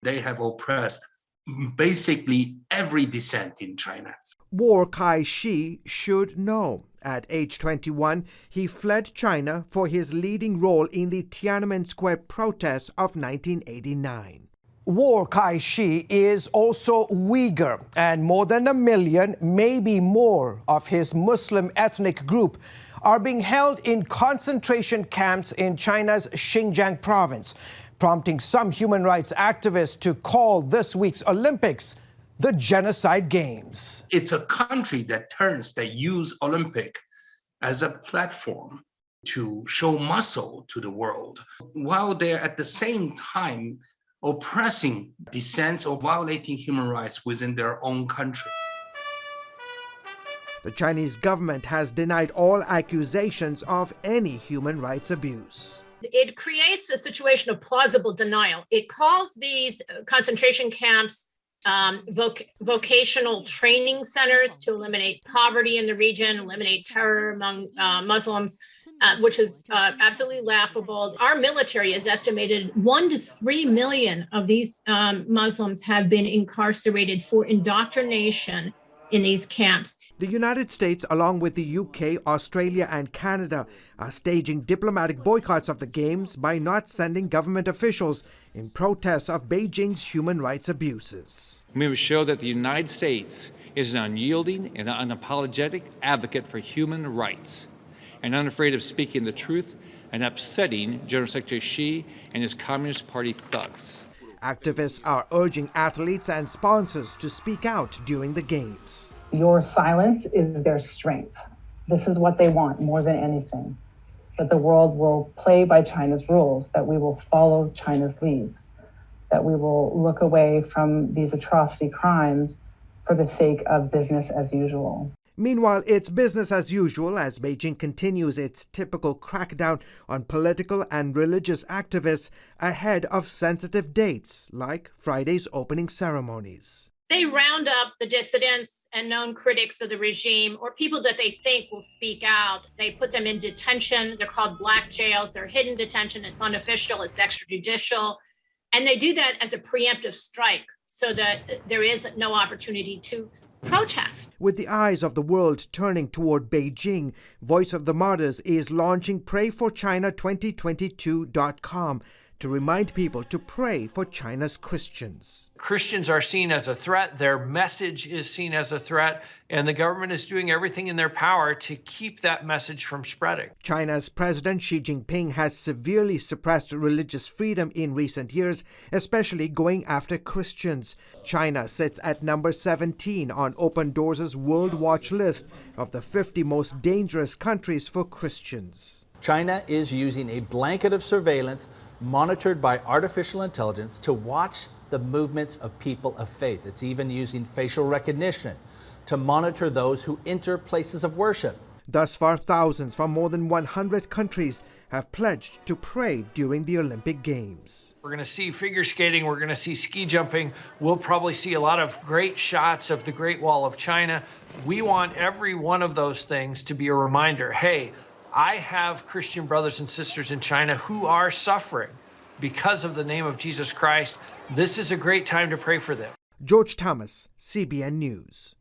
They have oppressed basically every dissent in China. Wu Kai-shi should know. At age 21, he fled China for his leading role in the Tiananmen Square protests of 1989. Wu Kai-shi is also Uyghur, and more than 1 million, maybe more, of his Muslim ethnic group are being held in concentration camps in China's Xinjiang province, prompting some human rights activists to call this week's Olympics the Genocide Games. It's a country that use Olympic as a platform to show muscle to the world, while they're at the same time oppressing dissents or violating human rights within their own country. The Chinese government has denied all accusations of any human rights abuse. It creates a situation of plausible denial. It calls these concentration camps vocational training centers to eliminate poverty in the region, eliminate terror among Muslims, which is absolutely laughable. Our military has estimated 1 to 3 million of these Muslims have been incarcerated for indoctrination in these camps. The United States, along with the UK, Australia and Canada, are staging diplomatic boycotts of the Games by not sending government officials in protest of Beijing's human rights abuses. We must show that the United States is an unyielding and unapologetic advocate for human rights and unafraid of speaking the truth and upsetting General Secretary Xi and his Communist Party thugs. Activists are urging athletes and sponsors to speak out during the Games. Your silence is their strength. This is what they want more than anything. That the world will play by China's rules, that we will follow China's lead, that we will look away from these atrocity crimes for the sake of business as usual. Meanwhile, it's business as usual as Beijing continues its typical crackdown on political and religious activists ahead of sensitive dates like Friday's opening ceremonies. They round up the dissidents and known critics of the regime or people that they think will speak out. They put them in detention. They're called black jails. They're hidden detention. It's unofficial. It's extrajudicial. And they do that as a preemptive strike so that there is no opportunity to protest. With the eyes of the world turning toward Beijing, Voice of the Martyrs is launching PrayForChina2022.com to remind people to pray for China's Christians. Christians are seen as a threat, their message is seen as a threat, and the government is doing everything in their power to keep that message from spreading. China's President Xi Jinping has severely suppressed religious freedom in recent years, especially going after Christians. China sits at number 17 on Open Doors' World Watch list of the 50 most dangerous countries for Christians. China is using a blanket of surveillance monitored by artificial intelligence to watch the movements of people of faith. It's even using facial recognition to monitor those who enter places of worship. Thus far, thousands from more than 100 countries have pledged to pray during the Olympic Games. We're going to see figure skating, we're going to see ski jumping, we'll probably see a lot of great shots of the Great Wall of China. We want every one of those things to be a reminder, hey, I have Christian brothers and sisters in China who are suffering because of the name of Jesus Christ. This is a great time to pray for them. George Thomas, CBN News.